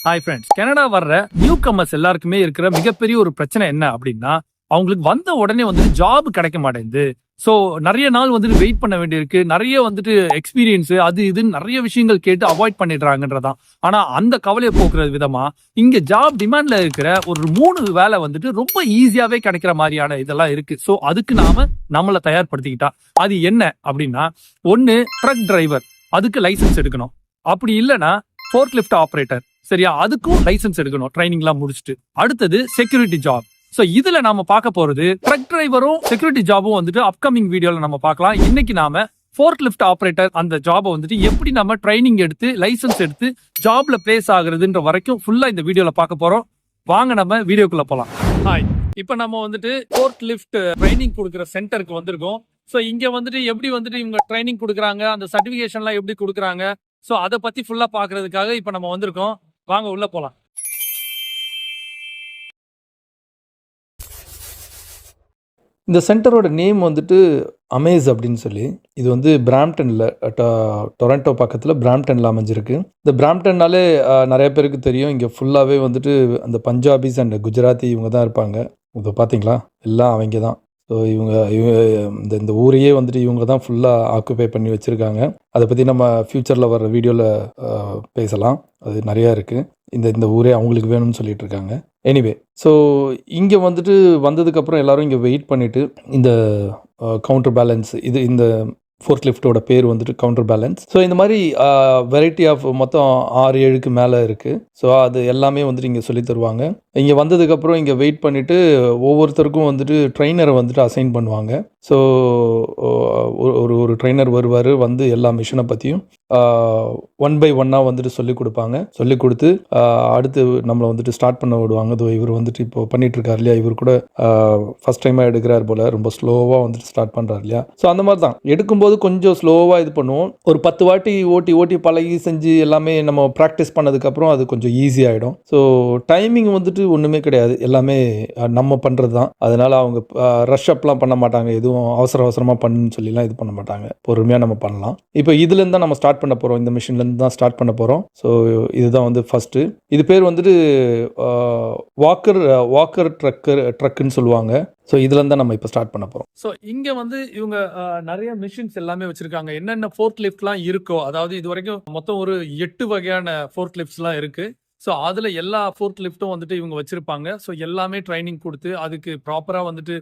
Hi friends, Canada வர்ற new commerce எல்லாருக்குமே இருக்கிற மிகப்பெரிய ஒரு பிரச்சனை என்ன அப்படின்னா, அவங்களுக்கு வந்த உடனே வந்துட்டு ஜாப் கிடைக்க மாட்டேங்குது. ஸோ நிறைய நாள் வந்துட்டு வெயிட் பண்ண வேண்டியிருக்கு. நிறைய வந்துட்டு எக்ஸ்பீரியன்ஸ் அது இதுன்னு நிறைய விஷயங்கள் கேட்டு அவாய்ட் பண்ணிடுறாங்கன்றதான். ஆனா அந்த கவலையை போக்குற விதமா இங்க ஜாப் டிமாண்ட்ல இருக்கிற ஒரு 3 வேலை வந்துட்டு ரொம்ப ஈஸியாவே கிடைக்கிற மாதிரியான இதெல்லாம் இருக்கு. ஸோ அதுக்கு நாம நம்மளை தயார்படுத்திக்கிட்டா அது என்ன அப்படின்னா, ஒன்னு ட்ரக் டிரைவர், அதுக்கு லைசன்ஸ் எடுக்கணும். அப்படி இல்லைன்னா ஃபோர்க் லிஃப்ட் ஆப்ரேட்டர், சரியா, அதுக்கும் லைசன்ஸ் எடுக்கணும் ட்ரைனிங்லாம் முடிச்சுட்டு. அடுத்தது செக்யூரிட்டி ஜாப். ஸோ இதுல நாம பார்க்க போறது ட்ரக் டிரைவரும் செக்யூரிட்டி ஜாபும் வந்துட்டு அப்கமிங் வீடியோல நம்ம பார்க்கலாம். இன்னைக்கு நாம ஃபோர்க் லிஃப்ட் ஆப்ரேட்டர் அந்த ஜாபை வந்துட்டு எப்படி நம்ம ட்ரைனிங் எடுத்து லைசன்ஸ் எடுத்து ஜாப்ல பிளேஸ் ஆகுறதுன்ற வரைக்கும் ஃபுல்லா இந்த வீடியோல பார்க்க போறோம். வாங்க நம்ம வீடியோக்குள்ள போலாம். ஹாய், இப்போ நம்ம வந்துட்டு ஃபோர்க் லிஃப்ட் ட்ரைனிங் கொடுக்குற சென்டருக்கு வந்திருக்கோம். ஸோ இங்க வந்துட்டு எப்படி வந்துட்டு இவங்க ட்ரைனிங் கொடுக்குறாங்க, அந்த சர்டிஃபிகேஷன்லாம் எப்படி கொடுக்குறாங்க, ஸோ அதை பத்தி ஃபுல்லா பாக்குறதுக்காக இப்போ நம்ம வந்திருக்கோம். வாங்க உள்ள போலாம். இந்த சென்டரோட நேம் வந்துட்டு அமேஸ் அப்படின்னு சொல்லி, இது வந்து பிராம்டனில் டொரண்டோ பக்கத்தில் பிராம்டனில் அமைஞ்சிருக்கு. இந்த பிராம்டன்னாலே நிறைய பேருக்கு தெரியும். இங்கே ஃபுல்லாகவே வந்துட்டு அந்த பஞ்சாபிஸ் அண்ட் குஜராத்தி இவங்க தான் இருப்பாங்க. இப்போ பார்த்தீங்களா, எல்லாம் அவங்க தான். ஸோ இவங்க இந்த ஊரையே வந்துட்டு இவங்க தான் ஃபுல்லாக ஆக்குபை பண்ணி வச்சுருக்காங்க. அதை பற்றி நம்ம ஃப்யூச்சரில் வர வீடியோவில் பேசலாம். அது நிறையா இருக்குது. இந்த ஊரே அவங்களுக்கு வேணும்னு சொல்லிட்டு இருக்காங்க. எனிவே, ஸோ இங்கே வந்துட்டு வந்ததுக்கப்புறம் எல்லோரும் இங்கே வெயிட் பண்ணிவிட்டு இந்த கவுண்டர் பேலன்ஸ், இந்த ஃபோர்க் லிஃப்ட்டோட பேர் வந்துட்டு கவுண்டர் பேலன்ஸ். ஸோ இந்த மாதிரி வெரைட்டி ஆஃப் மொத்தம் 6-7க்கு மேலே இருக்குது. ஸோ அது எல்லாமே வந்துட்டு இங்கே சொல்லி தருவாங்க. இங்கே வந்ததுக்கப்புறம் இங்கே வெயிட் பண்ணிவிட்டு ஒவ்வொருத்தருக்கும் வந்துட்டு ட்ரெயினரை வந்துட்டு அசைன் பண்ணுவாங்க. ஸோ ஒரு ட்ரெயினர் வருவார், வந்து எல்லா மிஷினை பற்றியும் 1 by 1 வந்துட்டு சொல்லிக் கொடுப்பாங்க. சொல்லிக் கொடுத்து அடுத்து நம்மளை வந்துட்டு ஸ்டார்ட் பண்ண விடுவாங்க. அதோ இவர் வந்துட்டு இப்போ பண்ணிகிட்ருக்கார் இல்லையா, இவர் கூட ஃபஸ்ட் டைமாக எடுக்கிறார் போல், ரொம்ப ஸ்லோவாக வந்துட்டு ஸ்டார்ட் பண்ணுறார் இல்லையா. ஸோ அந்த மாதிரி தான் எடுக்கும்போது கொஞ்சம் ஸ்லோவாக இது பண்ணுவோம். ஒரு 10 வாட்டி ஓட்டி பழகி செஞ்சு எல்லாமே நம்ம ப்ராக்டிஸ் பண்ணதுக்கப்புறம் அது கொஞ்சம் ஈஸியாகிடும். ஸோ டைமிங் வந்துட்டு ஒன்றுமே கிடையாது, எல்லாமே நம்ம பண்ணுறது தான். அதனால் அவங்க ரஷ் அப்லாம் பண்ண மாட்டாங்க, எதுவும் அவசரமாக பண்ணுன்னு சொல்லிலாம் இது பண்ண மாட்டாங்க. பொறுமையாக நம்ம பண்ணலாம். இப்போ இதுலேருந்து தான் நம்ம ஸ்டார்ட் பண்ண போகிறோம். இந்த மிஷின்லேருந்து தான் ஸ்டார்ட் பண்ண போகிறோம். ஸோ இதுதான் வந்து ஃபஸ்ட்டு. இது பேர் வந்துட்டு வாக்கர் ட்ரக்குன்னு சொல்லுவாங்க. ஸோ இதுலேருந்து தான் நம்ம இப்போ ஸ்டார்ட் பண்ண போகிறோம். ஸோ இங்கே வந்து இவங்க நிறைய மிஷின்ஸ் எல்லாமே வச்சுருக்காங்க. என்னென்ன ஃபோர்க் லிஃப்ட்லாம் இருக்கோ, அதாவது இது வரைக்கும் மொத்தம் ஒரு 8 வகையான ஃபோர்க் லிஃப்ட்ஸ்லாம் இருக்குது. ஸோ அதில் எல்லா ஃபோர்க் லிஃப்ட்டும் வந்துட்டு இவங்க வச்சுருப்பாங்க. ஸோ எல்லாமே ட்ரைனிங் கொடுத்து அதுக்கு ப்ராப்பராக வந்துட்டு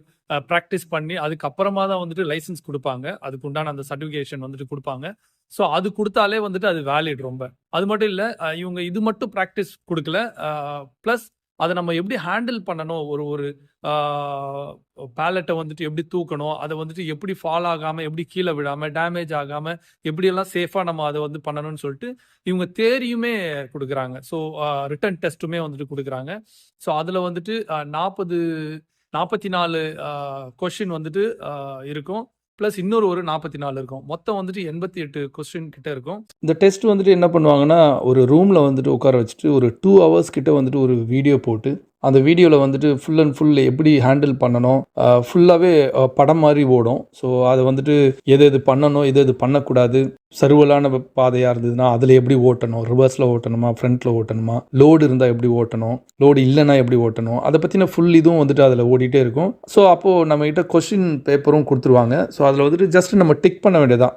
ப்ராக்டிஸ் பண்ணி அதுக்கப்புறமா தான் வந்துட்டு லைசன்ஸ் கொடுப்பாங்க. அதுக்கு உண்டான அந்த சர்டிஃபிகேஷன் வந்துட்டு கொடுப்பாங்க. ஸோ அது கொடுத்தாலே வந்துட்டு அது வேலிட் ரொம்ப. அது மட்டும் இல்லை, இவங்க இது மட்டும் ப்ராக்டிஸ் கொடுக்கல, ப்ளஸ் அதை நம்ம எப்படி ஹேண்டில் பண்ணணும், ஒரு பேலட்டை வந்துட்டு எப்படி தூக்கணும், அதை வந்துட்டு எப்படி ஃபால் ஆகாமல், எப்படி கீழே விழாமல், டேமேஜ் ஆகாமல் எப்படியெல்லாம் சேஃபாக நம்ம அதை வந்து பண்ணணும்னு சொல்லிட்டு இவங்க தேரியுமே கொடுக்குறாங்க. ஸோ ரிட்டன் டெஸ்ட்டுமே வந்துட்டு கொடுக்குறாங்க. ஸோ அதில் வந்துட்டு 44 கொஷின் வந்துட்டு இருக்கும். ப்ளஸ் இன்னொரு 44 இருக்கும். மொத்தம் வந்துட்டு 88 கொஸ்டின் கிட்ட இருக்கும். இந்த டெஸ்ட் வந்துட்டு என்ன பண்ணுவாங்கன்னா, ஒரு ரூமில் வந்துட்டு உட்கார வச்சுட்டு ஒரு 2 hours கிட்ட வந்துட்டு ஒரு வீடியோ போட்டு, அந்த வீடியோவில் வந்துட்டு ஃபுல் அண்ட் ஃபுல் எப்படி ஹேண்டில் பண்ணணும், ஃபுல்லாகவே படம் மாதிரி ஓடும். ஸோ அதை வந்துட்டு எது பண்ணணும், எது பண்ணக்கூடாது, சருவலான பாதையாக இருந்ததுன்னா அதில் எப்படி ஓட்டணும், ரிவர்ஸில் ஓட்டணுமா, ஃப்ரண்ட்டில் ஓட்டணுமா, லோடு இருந்தால் எப்படி ஓட்டணும், லோடு இல்லைன்னா எப்படி ஓட்டணும், அதை பற்றின ஃபுல் இதுவும் வந்துட்டு அதில் ஓடிட்டே இருக்கும். ஸோ அப்போது நம்மகிட்ட கொஸ்டின் பேப்பரும் கொடுத்துருவாங்க. ஸோ அதில் வந்துட்டு ஜஸ்ட் நம்ம டிக் பண்ண வேண்டியதான்.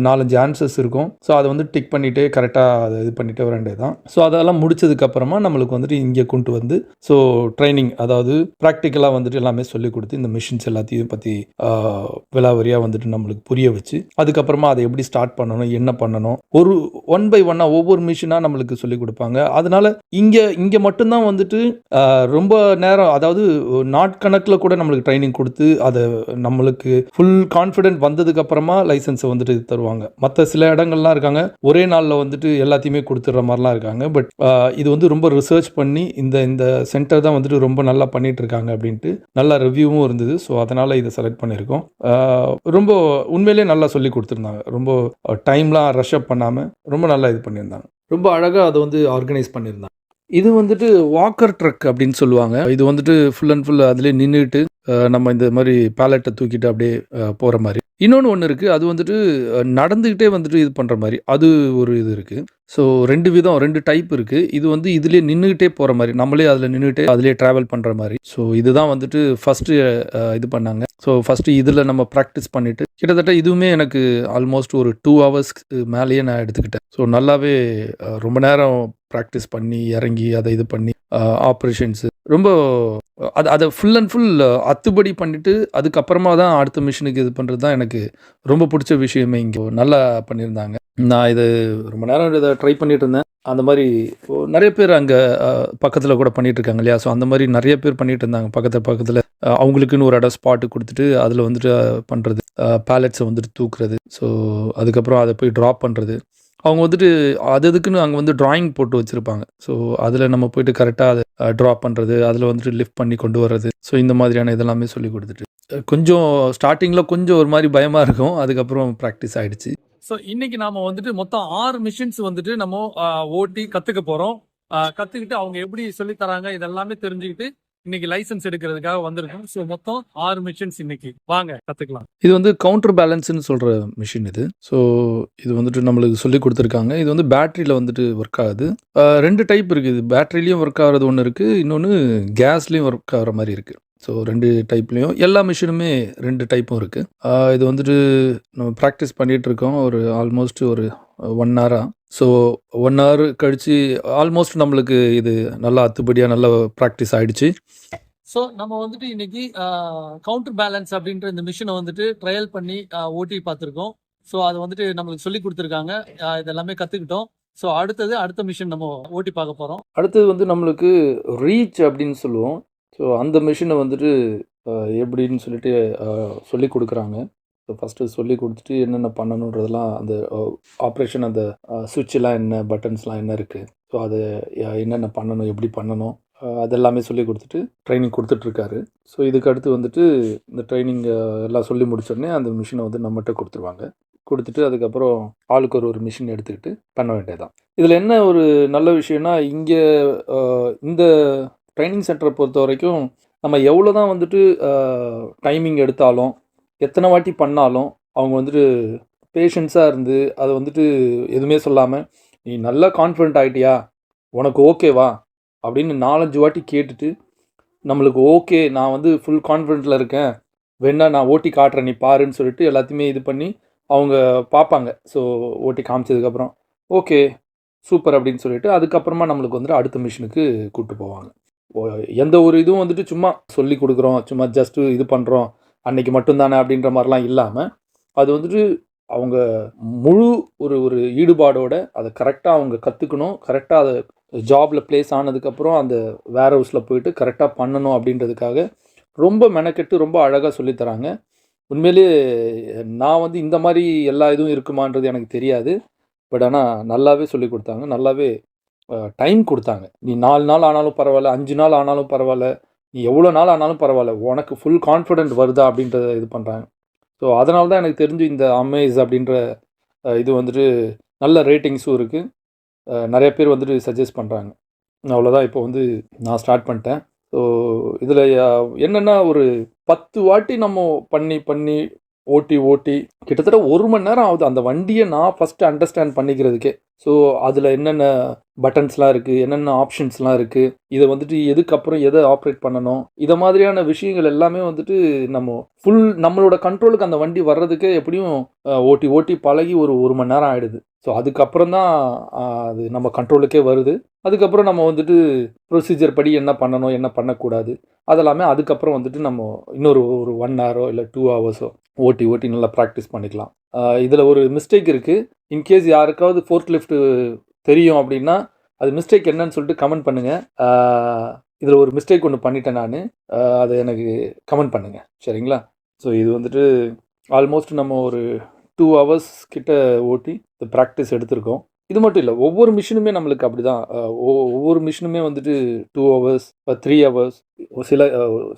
4-5 ஆன்சர்ஸ் இருக்கும். ஸோ அதை வந்து டிக் பண்ணிவிட்டு கரெக்டாக அதை இது பண்ணிவிட்டு வர வேண்டியதான். ஸோ அதெல்லாம் முடிச்சதுக்கப்புறமா நம்மளுக்கு வந்துட்டு இங்கே கொண்டு வந்து ஸோ ட்ரைனிங், அதாவது ப்ராக்டிக்கலாக வந்துட்டு எல்லாமே சொல்லிக் கொடுத்து இந்த மிஷின்ஸ் எல்லாத்தையும் பற்றி விலாவரியாக வந்துட்டு நம்மளுக்கு புரிய வச்சு அதுக்கப்புறமா அதை எப்படி ஸ்டார்ட் பண்ணணும், என்ன பண்ணணும், ஒரு 1 by 1 ஒவ்வொரு மிஷினாக நம்மளுக்கு சொல்லிக் கொடுப்பாங்க. அதனால இங்கே மட்டும்தான் வந்துட்டு ரொம்ப நேரம், அதாவது நாட்கணக்கில் கூட நம்மளுக்கு ட்ரைனிங் கொடுத்து அதை நம்மளுக்கு ஃபுல் கான்ஃபிடென்ட் வந்ததுக்கப்புறமா லைசன்ஸை வந்துட்டு தருவாங்க. மற்ற சில இடங்கள்லாம் இருக்காங்க, ஒரே நாளில் வந்துட்டு எல்லாத்தையுமே கொடுத்துட்ற மாதிரிலாம் இருக்காங்க. பட் இது வந்து ரொம்ப ரிசர்ச் பண்ணி இந்த சென்டர் தான் வந்துட்டு ரொம்ப நல்லா பண்ணிட்டு இருக்காங்க அப்படின்ட்டு நல்ல ரிவ்யூவும் இருந்தது. ஸோ அதனால் இதை செலக்ட் பண்ணியிருக்கோம். ரொம்ப உண்மையிலேயே நல்லா சொல்லி கொடுத்துருந்தாங்க. ரொம்ப டைம்லாம் ரஷ் அப் பண்ணாமல் ரொம்ப நல்லா இது பண்ணியிருந்தாங்க. ரொம்ப அழகாக அதை வந்து ஆர்கனைஸ் பண்ணியிருந்தாங்க. இது வந்துட்டு வாக்கர் ட்ரக் அப்படின்னு சொல்லுவாங்க. இது வந்துட்டு ஃபுல் அண்ட் ஃபுல் அதிலே நின்றுட்டு நம்ம இந்த மாதிரி பேலட்டை தூக்கிட்டு அப்படியே போகிற மாதிரி. இன்னொன்று ஒன்று இருக்குது, அது வந்துட்டு நடந்துக்கிட்டே வந்துட்டு இது பண்ணுற மாதிரி அது ஒரு இது இருக்குது. ஸோ 2 விதம் 2 டைப் இருக்குது. இது வந்து இதுலேயே நின்றுக்கிட்டே போகிற மாதிரி, நம்மளே அதில் நின்றுக்கிட்டே அதிலே ட்ராவல் பண்ணுற மாதிரி. ஸோ இதுதான் வந்துட்டு ஃபஸ்ட்டு இது பண்ணாங்க. ஸோ ஃபஸ்ட்டு இதில் நம்ம ப்ராக்டிஸ் பண்ணிவிட்டு கிட்டத்தட்ட இதுவுமே எனக்கு ஆல்மோஸ்ட் ஒரு 2 ஹவர்ஸ்க்கு மேலேயே நான் எடுத்துக்கிட்டேன். ஸோ நல்லாவே ரொம்ப நேரம் ப்ராக்டிஸ் பண்ணி இறங்கி அதை இது பண்ணி ஆப்ரேஷன்ஸு ரொம்ப அதை ஃபுல் அண்ட் ஃபுல் அத்துப்படி பண்ணிவிட்டு அதுக்கப்புறமா தான் அடுத்த மிஷினுக்கு இது பண்ணுறது தான் எனக்கு ரொம்ப பிடிச்ச விஷயமே. இங்கே நல்லா பண்ணியிருந்தாங்க. நான் இது ரொம்ப நேரம் இதை ட்ரை பண்ணிட்டு இருந்தேன். அந்த மாதிரி நிறைய பேர் அங்கே பக்கத்தில் கூட பண்ணிட்டு இருக்காங்க இல்லையா? ஸோ அந்த மாதிரி நிறைய பேர் பண்ணிட்டு இருந்தாங்க பக்கத்தில் அவங்களுக்குன்னு ஒரு இடம் ஸ்பாட்டு கொடுத்துட்டு அதில் வந்துட்டு பண்ணுறது, பேலட்ஸை வந்துட்டு தூக்குறது, ஸோ அதுக்கப்புறம் அதை போய் ட்ராப் பண்ணுறது. அவங்க வந்துட்டு அதுக்குன்னு அங்கே வந்து ட்ராயிங் போட்டு வச்சுருப்பாங்க. ஸோ அதில் நம்ம போயிட்டு கரெக்டாக அதை ட்ராப் பண்ணுறது, அதில் வந்துட்டு லிஃப்ட் பண்ணி கொண்டு வர்றது, ஸோ இந்த மாதிரியான இதெல்லாமே சொல்லி கொடுத்துட்டு கொஞ்சம் ஸ்டார்டிங்கில் கொஞ்சம் ஒரு மாதிரி பயமாக இருக்கும். அதுக்கப்புறம் ப்ராக்டிஸ் ஆகிடுச்சு. ஸோ இன்னைக்கு நாம வந்துட்டு மொத்தம் 6 மிஷின்ஸ் வந்துட்டு நம்ம ஓட்டி கத்துக்க போறோம். கத்துக்கிட்டு அவங்க எப்படி சொல்லி தராங்க இதெல்லாமே தெரிஞ்சுக்கிட்டு இன்னைக்கு லைசன்ஸ் எடுக்கிறதுக்காக வந்திருக்கோம். ஸோ மொத்தம் 6 மிஷின்ஸ் இன்னைக்கு வாங்க கத்துக்கலாம். இது வந்து கவுண்டர் பேலன்ஸ்னு சொல்கிற மிஷின் இது. ஸோ இது வந்துட்டு நம்மளுக்கு சொல்லி கொடுத்துருக்காங்க. இது வந்து பேட்டரியில் வந்துட்டு ஒர்க் ஆகுது. 2 டைப் இருக்குது. இது பேட்டரிலையும் ஒர்க் ஆகிறது ஒன்று இருக்குது, இன்னொன்று கேஸ்லேயும் ஒர்க் ஆகிற மாதிரி இருக்குது. ஸோ 2 டைப்லேயும் எல்லா மிஷினுமே 2 டைப்பும் இருக்குது. இது வந்துட்டு நம்ம ப்ராக்டிஸ் பண்ணிகிட்ருக்கோம் ஒரு ஆல்மோஸ்ட் ஒரு 1 ஹவராக. ஸோ 1 ஹவர் கழித்து ஆல்மோஸ்ட் நம்மளுக்கு இது நல்லா அத்துப்படியாக நல்லா ப்ராக்டிஸ் ஆகிடுச்சு. ஸோ நம்ம வந்துட்டு இன்னைக்கு கவுண்டர் பேலன்ஸ் அப்படின்ற இந்த மிஷினை வந்துட்டு ட்ரையல் பண்ணி ஓட்டி பார்த்துருக்கோம். ஸோ அது வந்துட்டு நம்மளுக்கு சொல்லி கொடுத்துருக்காங்க. இதெல்லாமே கற்றுக்கிட்டோம். ஸோ அடுத்த மிஷின் நம்ம ஓட்டி பார்க்க போகிறோம். அடுத்தது வந்து நம்மளுக்கு ரீச் அப்படின்னு சொல்லுவோம். ஸோ அந்த மிஷினை வந்துட்டு எப்படின்னு சொல்லிட்டு சொல்லி கொடுக்குறாங்க. ஸோ ஃபஸ்ட்டு சொல்லி கொடுத்துட்டு என்னென்ன பண்ணணுன்றதெல்லாம் அந்த ஆப்ரேஷன், அந்த சுவிட்செலாம் என்ன, பட்டன்ஸ்லாம் என்ன இருக்குது, ஸோ அதை என்னென்ன பண்ணணும், எப்படி பண்ணணும், அதெல்லாமே சொல்லி கொடுத்துட்டு ட்ரைனிங் கொடுத்துட்ருக்காரு. ஸோ இதுக்கு அடுத்து வந்துட்டு இந்த ட்ரைனிங் எல்லாம் சொல்லி முடிச்சோடனே அந்த மிஷினை வந்து நம்மகிட்ட கொடுத்துருவாங்க. கொடுத்துட்டு அதுக்கப்புறம் ஆளுக்கு ஒரு மிஷின் எடுத்துக்கிட்டு பண்ண வேண்டியதுதான். இதில் என்ன ஒரு நல்ல விஷயம்னா, இங்கே இந்த ட்ரைனிங் சென்டரை பொறுத்த வரைக்கும் நம்ம எவ்வளோ தான் வந்துட்டு டைமிங் எடுத்தாலும், எத்தனை வாட்டி பண்ணாலும் அவங்க வந்துட்டு பேஷன்ஸாக இருந்து அதை வந்துட்டு எதுவுமே சொல்லாமல், நீ நல்லா கான்ஃபிடென்ட் ஆகிட்டியா, உனக்கு ஓகேவா அப்படின்னு 4-5 வாட்டி கேட்டுட்டு, நம்மளுக்கு ஓகே நான் வந்து ஃபுல் கான்ஃபிடென்ட்டில் இருக்கேன், வேணா நான் ஓட்டி காட்டுறேன் நீ பாருன்னு சொல்லிட்டு எல்லாத்தையுமே இது பண்ணி அவங்க பார்ப்பாங்க. ஸோ ஓட்டி காமிச்சதுக்கப்புறம் ஓகே சூப்பர் அப்படின்னு சொல்லிட்டு அதுக்கப்புறமா நம்மளுக்கு வந்துட்டு அடுத்த மிஷினுக்கு கூப்பிட்டு போவாங்க. எந்த ஒரு இதுவும் வந்துட்டு சும்மா சொல்லி கொடுக்குறோம், சும்மா ஜஸ்ட்டு இது பண்ணுறோம் அன்னைக்கு மட்டும்தானே அப்படின்ற மாதிரிலாம் இல்லாமல், அது வந்துட்டு அவங்க முழு ஒரு ஈடுபாடோட அதை கரெக்டாக அவங்க கற்றுக்கணும், கரெக்டாக அதை ஜாபில் ப்ளேஸ் ஆனதுக்கப்புறம் அந்த வேர் ஹவுஸில் போயிட்டு கரெக்டாக பண்ணணும் அப்படின்றதுக்காக ரொம்ப மெனக்கெட்டு ரொம்ப அழகாக சொல்லித்தராங்க. உண்மையிலேயே நான் வந்து இந்த மாதிரி எல்லா இதுவும் இருக்குமான்றது எனக்கு தெரியாது. பட் ஆனால் நல்லாவே சொல்லி கொடுத்தாங்க, நல்லாவே டைம் கொடுத்தாங்க. நீ 4 நாள் ஆனாலும் பரவாயில்ல, 5 நாள் ஆனாலும் பரவாயில்ல, நீ எவ்வளோ நாள் ஆனாலும் பரவாயில்ல, உனக்கு ஃபுல் கான்ஃபிடென்ட் வருதா அப்படின்றத இது பண்ணுறாங்க. ஸோ அதனால தான் எனக்கு தெரிஞ்சு இந்த அமேஸ் அப்படின்ற இது வந்துட்டு நல்ல ரேட்டிங்ஸும் இருக்குது. நிறைய பேர் வந்துட்டு சஜஸ்ட் பண்ணுறாங்க. அவ்வளோதான், இப்போ வந்து நான் ஸ்டார்ட் பண்ணிட்டேன். ஸோ இதில் என்னென்னா ஒரு 10 வாட்டி நம்ம பண்ணி ஓட்டி கிட்டத்தட்ட 1 மணி நேரம் ஆகுது அந்த வண்டியை நான் ஃபஸ்ட்டு அண்டர்ஸ்டாண்ட் பண்ணிக்கிறதுக்கே. ஸோ அதில் என்னென்ன பட்டன்ஸ்லாம் இருக்குது, என்னென்ன ஆப்ஷன்ஸ்லாம் இருக்குது, இதை வந்துட்டு எதுக்கப்புறம் எதை ஆப்ரேட் பண்ணணும், இதை மாதிரியான விஷயங்கள் எல்லாமே வந்துட்டு நம்மளோட கண்ட்ரோலுக்கு அந்த வண்டி வர்றதுக்கே எப்படியும் ஓட்டி பழகி ஒரு 1 மணி நேரம் ஆகிடுது. ஸோ அதுக்கப்புறம் தான் அது நம்ம கண்ட்ரோலுக்கே வருது. அதுக்கப்புறம் நம்ம வந்துட்டு ப்ரொசீஜர் படி என்ன பண்ணணும் என்ன பண்ணக்கூடாது அதெல்லாமே அதுக்கப்புறம் வந்துட்டு நம்ம இன்னொரு ஒரு 1 ஹவரோ இல்லை 2 ஹவர்ஸோ ஓட்டி நல்லா ப்ராக்டிஸ் பண்ணிக்கலாம். இதில் ஒரு மிஸ்டேக் இருக்குது. இன்கேஸ் யாருக்காவது ஃபோர்க் லிஃப்ட் தெரியும் அப்படின்னா அது மிஸ்டேக் என்னன்னு சொல்லிட்டு கமெண்ட் பண்ணுங்கள். இதில் ஒரு மிஸ்டேக் ஒன்று பண்ணிட்டேன் நான், அதை எனக்கு கமெண்ட் பண்ணுங்கள் சரிங்களா? ஸோ இது வந்துட்டு ஆல்மோஸ்ட் நம்ம ஒரு 2 ஹவர்ஸ் கிட்ட ஓட்டி இந்த ப்ராக்டிஸ் எடுத்திருக்கோம். இது மட்டும் இல்லை, ஒவ்வொரு மிஷினுமே நம்மளுக்கு அப்படி தான். ஒவ்வொரு மிஷினுமே வந்துட்டு 2 ஹவர்ஸ் 3 ஹவர்ஸ்,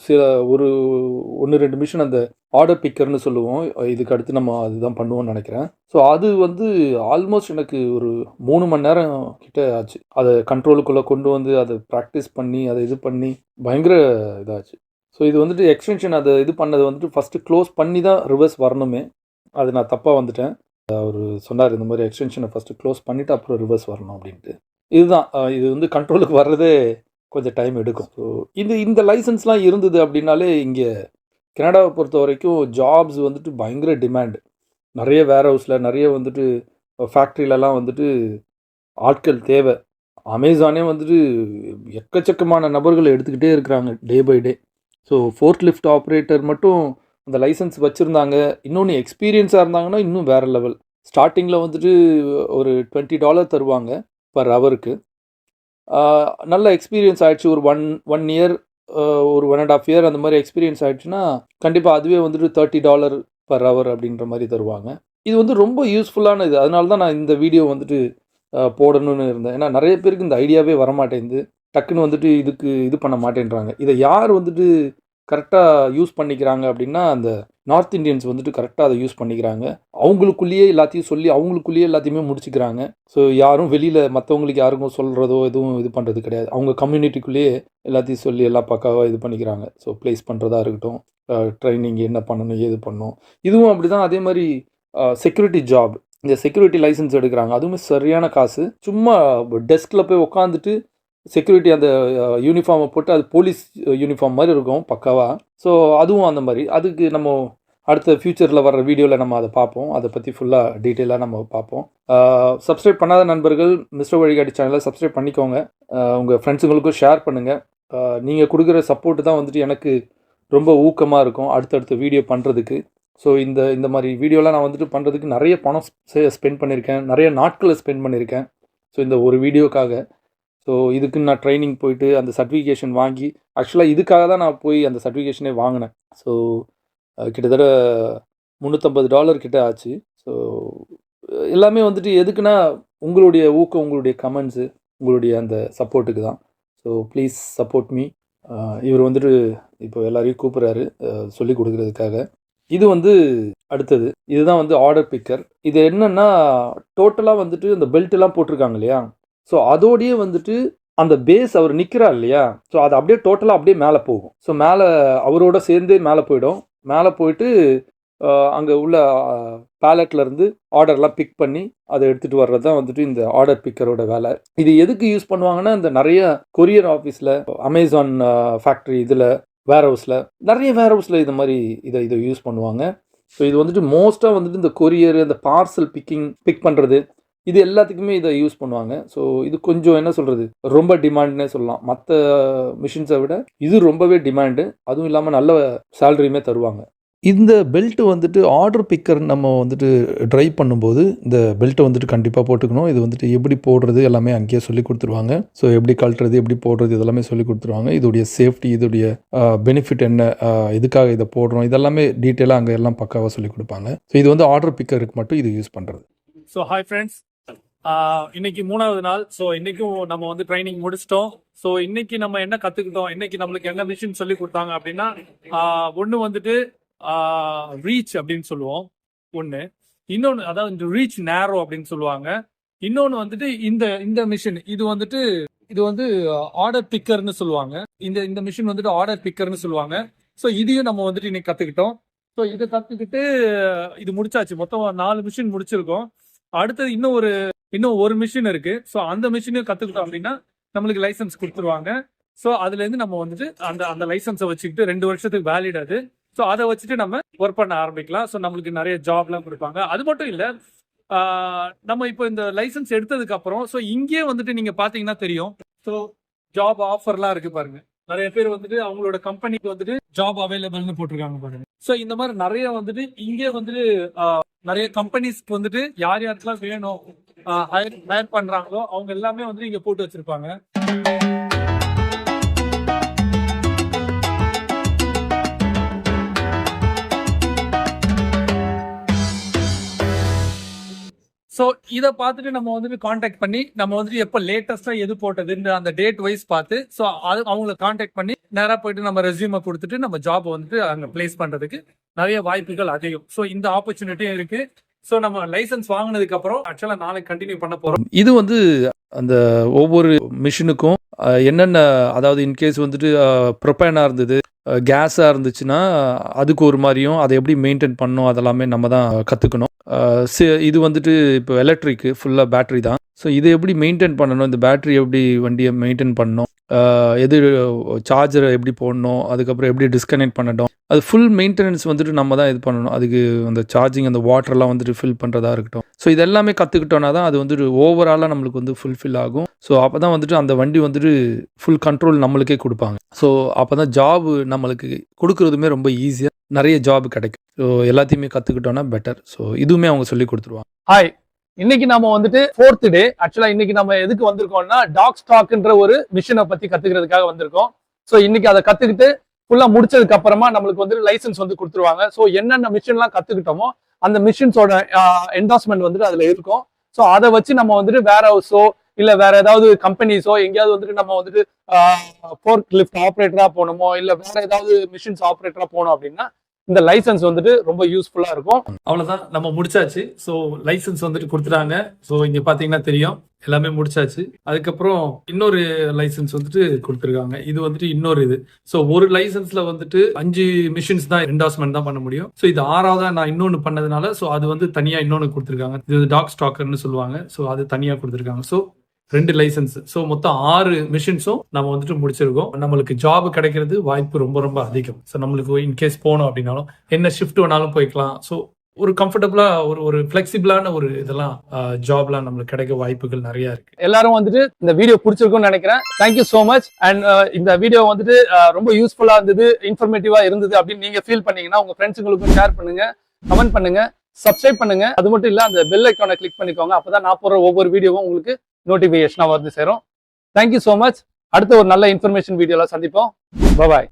சில 1-2 மிஷின் அந்த ஆர்டர் பிக்கர்னு சொல்லுவோம். இதுக்கு அடுத்து நம்ம அதுதான் பண்ணுவோம்னு நினைக்கிறேன். ஸோ அது வந்து ஆல்மோஸ்ட் எனக்கு ஒரு 3 மணி நேரம் கிட்ட ஆச்சு. அதை கண்ட்ரோலுக்குள்ளே கொண்டு வந்து அதை ப்ராக்டிஸ் பண்ணி அதை இது பண்ணி பயங்கர இதாச்சு. ஸோ இது வந்துட்டு எக்ஸ்டென்ஷன் அது இது பண்ணது வந்துட்டு ஃபஸ்ட்டு க்ளோஸ் பண்ணி தான் ரிவர்ஸ் வரணுமே. அது நான் தப்பாக வந்துட்டேன். அவர் சொன்னார் இந்த மாதிரி எக்ஸ்டென்ஷனை ஃபஸ்ட்டு க்ளோஸ் பண்ணிவிட்டு அப்புறம் ரிவர்ஸ் வரணும் அப்படின்ட்டு. இதுதான் இது வந்து கண்ட்ரோலுக்கு வர்றதே கொஞ்சம் டைம் எடுக்கும். ஸோ இந்த லைசன்ஸ்லாம் இருந்தது அப்படின்னாலே இங்கே கனடாவை பொறுத்த வரைக்கும் ஜாப்ஸ் வந்துட்டு பயங்கர டிமாண்டு. நிறைய வேர் ஹவுஸில் நிறைய வந்துட்டு ஃபேக்ட்ரியிலலாம் வந்துட்டு ஆட்கள் தேவை. அமேசானே வந்துட்டு எக்கச்சக்கமான நபர்களை எடுத்துக்கிட்டே இருக்கிறாங்க day by day. So fork lift operator மட்டும் அந்த லைசன்ஸ் வச்சுருந்தாங்க. இன்னொன்று எக்ஸ்பீரியன்ஸாக இருந்தாங்கன்னா இன்னும் வேறு லெவல். ஸ்டார்டிங்கில் வந்துட்டு ஒரு $20 தருவாங்க பர் ஹவருக்கு. நல்ல எக்ஸ்பீரியன்ஸ் ஆகிடுச்சு. ஒரு ஒன் இயர் ஒரு 1.5 இயர் அந்த மாதிரி எக்ஸ்பீரியன்ஸ் ஆகிடுச்சுன்னா கண்டிப்பாக அதுவே வந்துட்டு $30 பர் ஹவர் அப்படின்ற மாதிரி தருவாங்க. இது வந்து ரொம்ப யூஸ்ஃபுல்லான இது. அதனால தான் நான் இந்த வீடியோ வந்துட்டு போடணும்னு இருந்தேன். ஏன்னா நிறைய பேருக்கு இந்த ஐடியாவே வரமாட்டேங்குது. டக்குன்னு வந்துட்டு இதுக்கு இது பண்ண மாட்டேன்றாங்க. இதை யார் வந்துட்டு கரெக்டாக யூஸ் பண்ணிக்கிறாங்க அப்படின்னா அந்த நார்த் இந்தியன்ஸ் வந்துட்டு கரெக்டாக அதை யூஸ் பண்ணிக்கிறாங்க. அவங்களுக்குள்ளேயே எல்லாத்தையும் சொல்லி அவங்களுக்குள்ளேயே எல்லாத்தையுமே முடிச்சுக்கிறாங்க. ஸோ யாரும் வெளியில் மற்றவங்களுக்கு யாருக்கும் சொல்கிறதோ எதுவும் இது பண்ணுறது கிடையாது. அவங்க கம்யூனிட்டிக்குள்ளேயே எல்லாத்தையும் சொல்லி எல்லாம் பக்காவாக இது பண்ணிக்கிறாங்க. ஸோ ப்ளேஸ் பண்ணுறதா இருக்கட்டும், ட்ரைனிங் என்ன பண்ணணும் ஏது பண்ணணும். இதுவும் அப்படி தான். அதே மாதிரி செக்யூரிட்டி ஜாப், இந்த செக்யூரிட்டி லைசன்ஸ் எடுக்கிறாங்க. அதுவுமே சரியான காசு. சும்மா டெஸ்கில் போய் உட்காந்துட்டு செக்யூரிட்டி அந்த யூனிஃபார்மை போட்டு அது போலீஸ் யூனிஃபார்ம் மாதிரி இருக்கும் பக்காவாக. ஸோ அதுவும் அந்த மாதிரி. அதுக்கு நம்ம அடுத்த ஃப்யூச்சரில் வர்ற வீடியோவில் நம்ம அதை பார்ப்போம். அதை பற்றி ஃபுல்லாக டீட்டெயிலாக நம்ம பார்ப்போம். சப்ஸ்கிரைப் பண்ணாத நண்பர்கள் மிஸ்டர் வழிகாட்டி சேனலை சப்ஸ்கிரைப் பண்ணிக்கோங்க. உங்கள் ஃப்ரெண்ட்ஸுங்களுக்கும் ஷேர் பண்ணுங்கள். நீங்கள் கொடுக்குற சப்போர்ட்டு தான் வந்துட்டு எனக்கு ரொம்ப ஊக்கமாக இருக்கும் அடுத்தடுத்த வீடியோ பண்ணுறதுக்கு. ஸோ இந்த மாதிரி வீடியோலாம் நான் வந்துட்டு பண்ணுறதுக்கு நிறைய பணம் ஸ்பெண்ட் பண்ணியிருக்கேன். நிறைய நாட்களை ஸ்பெண்ட் பண்ணியிருக்கேன். ஸோ இந்த ஒரு வீடியோக்காக. ஸோ இதுக்கு நான் ட்ரைனிங் போயிட்டு அந்த சர்டிஃபிகேஷன் வாங்கி, ஆக்சுவலாக இதுக்காக தான் நான் போய் அந்த சர்டிஃபிகேஷனே வாங்கினேன். ஸோ கிட்டத்தட்ட $350 கிட்ட ஆச்சு. ஸோ எல்லாமே வந்துட்டு எதுக்குன்னா உங்களுடைய ஊக்கம், உங்களுடைய கமெண்ட்ஸு, உங்களுடைய அந்த சப்போர்ட்டுக்கு தான். So please support me. இவர் வந்துட்டு இப்போ எல்லாரையும் கூப்பிட்றாரு சொல்லிக் கொடுக்குறதுக்காக. இது வந்து அடுத்தது. இதுதான் வந்து ஆர்டர் பிக்கர். இது என்னென்னா டோட்டலாக வந்துட்டு அந்த பெல்ட்டெல்லாம் போட்டிருக்காங்க இல்லையா. ஸோ அதோடையே வந்துட்டு அந்த பேஸ் அவர் நிற்கிறார் இல்லையா. ஸோ அது அப்படியே டோட்டலாக அப்படியே மேலே போகும். ஸோ மேலே அவரோட சேர்ந்தே மேலே போயிடும். மேலே போயிட்டு அங்கே உள்ள பேலட்லேருந்து ஆர்டர்லாம் பிக் பண்ணி அதை எடுத்துகிட்டு வர்றது தான் வந்துட்டு இந்த ஆர்டர் பிக்கரோட வேலை. இது எதுக்கு யூஸ் பண்ணுவாங்கன்னா இந்த நிறைய கொரியர் ஆஃபீஸில், அமேசான் ஃபேக்ட்ரி இதில், வேர் ஹவுஸில், நிறைய வேர் ஹவுஸில் இது மாதிரி இதை யூஸ் பண்ணுவாங்க. ஸோ இது வந்துட்டு மோஸ்ட்டாக வந்துட்டு இந்த கொரியர், இந்த பார்சல் பிக் பண்ணுறது, இது எல்லாத்துக்குமே இதை யூஸ் பண்ணுவாங்க. ஸோ இது கொஞ்சம் என்ன சொல்கிறது, ரொம்ப டிமாண்ட்னே சொல்லலாம். மற்ற மிஷின்ஸை விட இது ரொம்பவே டிமாண்டு. அதுவும் இல்லாமல் நல்ல சேலரியுமே தருவாங்க. இந்த பெல்ட்டு வந்துட்டு ஆர்டர் பிக்கர் நம்ம வந்துட்டு ட்ரைவ் பண்ணும்போது இந்த பெல்ட்டை வந்துட்டு கண்டிப்பாக போட்டுக்கணும். இது வந்துட்டு எப்படி போடுறது எல்லாமே அங்கேயே சொல்லி கொடுத்துருவாங்க. ஸோ எப்படி கழட்டுறது, எப்படி போடுறது இதெல்லாமே சொல்லி கொடுத்துருவாங்க. இதோடைய சேஃப்டி, இதோடைய பெனிஃபிட் என்ன, எதுக்காக இதை போடுறோம், இதெல்லாமே டீட்டெயிலாக அங்கே எல்லாம் பக்காவாக சொல்லி கொடுப்பாங்க. ஸோ இது வந்து ஆர்டர் பிக்கருக்கு மட்டும் இது யூஸ் பண்ணுறது. ஸோ ஹாய் ஃப்ரெண்ட்ஸ், இன்னைக்கு 3வது நாள். ஸோ இன்னைக்கும் நம்ம வந்து ட்ரைனிங் முடிச்சிட்டோம். ஸோ இன்னைக்கு நம்ம என்ன கற்றுக்கிட்டோம், இன்னைக்கு நம்மளுக்கு என்ன மிஷின் சொல்லி கொடுத்தாங்க அப்படின்னா, ஒன்று வந்துட்டு ரீச் அப்படின்னு சொல்லுவோம் ஒன்று. இன்னொன்று அதாவது ரீச் நேரோ அப்படின்னு சொல்லுவாங்க. இன்னொன்று வந்துட்டு இந்த மிஷின் இது வந்து ஆர்டர் பிக்கர்னு சொல்லுவாங்க. இந்த மிஷின் வந்துட்டு ஆர்டர் பிக்கர்னு சொல்லுவாங்க. ஸோ இதையும் நம்ம வந்துட்டு இன்னைக்கு கற்றுக்கிட்டோம். ஸோ இதை கற்றுக்கிட்டு இது முடிச்சாச்சு. மொத்தம் 4 மிஷின் முடிச்சிருக்கோம். அடுத்தது இன்னும் ஒரு மிஷின் இருக்கு. ஸோ அந்த மிஷினையும் கற்றுக்கிட்டோம் அப்படின்னா நம்மளுக்கு லைசன்ஸ் கொடுத்துருவாங்க. ஸோ அதுலேருந்து நம்ம வந்துட்டு அந்த லைசன்ஸை வச்சுக்கிட்டு 2 வருஷத்துக்கு வேலிட் அது. ஸோ அதை வச்சுட்டு நம்ம ஒர்க் பண்ண ஆரம்பிக்கலாம். ஸோ நம்மளுக்கு நிறைய ஜாப்லாம் கொடுப்பாங்க. அது மட்டும் இல்லை, நம்ம இப்போ இந்த லைசன்ஸ் எடுத்ததுக்கு அப்புறம் ஸோ இங்கேயே வந்துட்டு நீங்கள் பார்த்தீங்கன்னா தெரியும். ஸோ ஜாப் ஆஃபர்லாம் இருக்கு பாருங்க. நிறைய பேர் வந்துட்டு அவங்களோட கம்பெனிக்கு வந்துட்டு ஜாப் அவைலபிள்னு போட்டிருக்காங்க பாருங்க. ஸோ இந்த மாதிரி நிறைய வந்துட்டு இங்கே வந்துட்டு நிறைய கம்பெனிஸ்க்கு வந்துட்டு யார் யாருக்கெல்லாம் வேணும் ஹையர் பண்றாங்களோ அவங்க எல்லாமே வந்துட்டு இங்க போட்டு வச்சிருப்பாங்க. ஸோ இதை பார்த்துட்டு நம்ம வந்துட்டு காண்டாக்ட் பண்ணி நம்ம வந்துட்டு எப்போ லேட்டஸ்ட்டாக எது போட்டதுன்னு அந்த டேட் வைஸ் பார்த்து ஸோ அது அவங்கள காண்டாக்ட் பண்ணி நேராக போயிட்டு நம்ம ரெஸ்யூமை கொடுத்துட்டு நம்ம ஜாப் வந்துட்டு அங்கே பிளேஸ் பண்ணுறதுக்கு நிறைய வாய்ப்புகள் அதிகம். ஸோ இந்த ஆப்பர்ச்சுனிட்டியும் இருக்குது. ஸோ நம்ம லைசன்ஸ் வாங்கினதுக்கு அப்புறம் ஆக்சுவலாக நாளைக்கு கண்டினியூ பண்ண போகிறோம். இது வந்து அந்த ஒவ்வொரு மிஷினுக்கும் என்னென்ன, அதாவது இன்கேஸ் வந்துட்டு ப்ரொப்பேனாக இருந்தது, கேஸாக இருந்துச்சுன்னா அதுக்கு ஒரு மாதிரியும் அதை எப்படி மெயின்டைன் பண்ணணும் அதெல்லாமே நம்ம தான் கற்றுக்கணும். இது வந்துட்டு இப்போ எலக்ட்ரிக்கு ஃபுல்லாக பேட்ரி தான். ஸோ இதை எப்படி மெயின்டைன் பண்ணணும், இந்த பேட்ரி எப்படி வண்டியை மெயின்டைன் பண்ணணும், எது சார்ஜரை எப்படி போடணும், அதுக்கப்புறம் எப்படி டிஸ்கனெக்ட் பண்ணணும், அது ஃபுல் மெயின்டெனன்ஸ் வந்துட்டு நம்ம தான் இது பண்ணணும். அதுக்கு அந்த சார்ஜிங் அந்த வாட்டர்லாம் வந்துட்டு ஃபில் பண்ணுறதா இருக்கட்டும். ஸோ இதெல்லாமே கற்றுக்கிட்டோன்னா தான் அது வந்துட்டு ஓவராலாக நம்மளுக்கு வந்து ஃபுல்ஃபில் ஆகும். ஸோ அப்போ தான் வந்துட்டு அந்த வண்டி வந்துட்டு ஃபுல் கண்ட்ரோல் நம்மளுக்கே கொடுப்பாங்க. ஸோ அப்போ தான் ஜாபு நம்மளுக்கு கொடுக்குறதுமே ரொம்ப ஈஸியாக நிறைய ஜாப் கிடைக்கும். ஸோ எல்லாத்தையுமே கற்றுக்கிட்டோன்னா பெட்டர். ஸோ இதுவுமே அவங்க சொல்லி கொடுத்துருவாங்க. ஹாய், இன்னைக்கு நாம வந்துட்டு 4th டே. ஆக்சுவலா இன்னைக்கு நம்ம எதுக்கு வந்திருக்கோம்னா டாக் ஸ்டாக்ன்ற ஒரு மிஷினை பத்தி கத்துக்கிறதுக்காக வந்திருக்கோம். ஸோ இன்னைக்கு அதை கத்துக்கிட்டு ஃபுல்லா முடிச்சதுக்கு அப்புறமா நம்மளுக்கு வந்து லைசன்ஸ் வந்து கொடுத்துருவாங்க. ஸோ என்னென்ன மிஷின்லாம் கத்துக்கிட்டோமோ அந்த மிஷின்ஸோட என்டாஸ்மெண்ட் வந்துட்டு அதுல இருக்கும். ஸோ அதை வச்சு நம்ம வந்துட்டு வேர் ஹவுஸோ இல்ல வேற ஏதாவது கம்பெனிஸோ எங்கேயாவது வந்துட்டு நம்ம வந்துட்டு ஃபோர்க் லிஃப்ட் ஆப்ரேட்டரா போகணுமோ இல்ல வேற ஏதாவது மிஷின்ஸ் ஆப்ரேட்டரா போனோம் அப்படின்னா இந்த லைசன்ஸ் வந்துட்டு ரொம்ப யூஸ்ஃபுல்லா இருக்கும். அவ்வளவுதான், நம்ம முடிச்சாச்சு. ஸோ லைசன்ஸ் வந்துட்டு கொடுத்துட்டாங்க. ஸோ இங்க பாத்தீங்கன்னா தெரியும் எல்லாமே முடிச்சாச்சு. அதுக்கப்புறம் இன்னொரு லைசன்ஸ் வந்துட்டு கொடுத்துருக்காங்க. இது வந்துட்டு இன்னொரு இது. ஸோ ஒரு லைசன்ஸ்ல வந்துட்டு 5 மிஷின்ஸ் தான் என்டாஸ்மெண்ட் தான் பண்ண முடியும். ஸோ இது 6ஆவதா நான் இன்னொன்னு பண்ணதுனால ஸோ அது வந்து தனியா இன்னொன்னு கொடுத்துருக்காங்க. இது டாக் ஸ்டாக்கர்னு சொல்லுவாங்க. ஸோ அது தனியா கொடுத்துருக்காங்க. So 2 licence. ஸோ மொத்தம் 6 மிஷின்ஸும் நம்ம வந்துட்டு முடிச்சிருக்கோம். நம்மளுக்கு ஜாப் கிடைக்கிறது வாய்ப்பு ரொம்ப ரொம்ப அதிகம். ஸோ நம்மளுக்கு இன்கேஸ் போனோம் அப்படின்னாலும் என்ன ஷிஃப்ட் வேணாலும் போய்க்கலாம். ஸோ ஒரு கம்ஃபர்டபுளா ஒரு ஃபிளெக்சிபிளான ஒரு இதெல்லாம் ஜாப்லாம் நம்மளுக்கு கிடைக்க வாய்ப்புகள் நிறைய இருக்கு. எல்லாரும் வந்துட்டு இந்த வீடியோ பிடிச்சிருக்கும்னு நினைக்கிறேன். Thank you so much. அண்ட் இந்த வீடியோ வந்துட்டு ரொம்ப யூஸ்ஃபுல்லா இருந்தது, இன்ஃபர்மேட்டிவா இருந்தது அப்படின்னு நீங்க ஃபீல் பண்ணீங்கன்னா உங்க ஃப்ரெண்ட்ஸுங்களுக்கும் ஷேர் பண்ணுங்க, கமெண்ட் பண்ணுங்க, சப்ஸ்கிரைப் பண்ணுங்க. அது மட்டும் இல்ல அந்த பெல் ஐக்கானை கிளிக் பண்ணிக்கோங்க. அப்பதான் நான் போடுற ஒவ்வொரு வீடியோவும் உங்களுக்கு நோட்டிபிகேஷனா வந்து சேரும். Thank you so much. அடுத்த ஒரு நல்ல இன்ஃபர்மேஷன் வீடியோல சந்திப்போம். பாய்.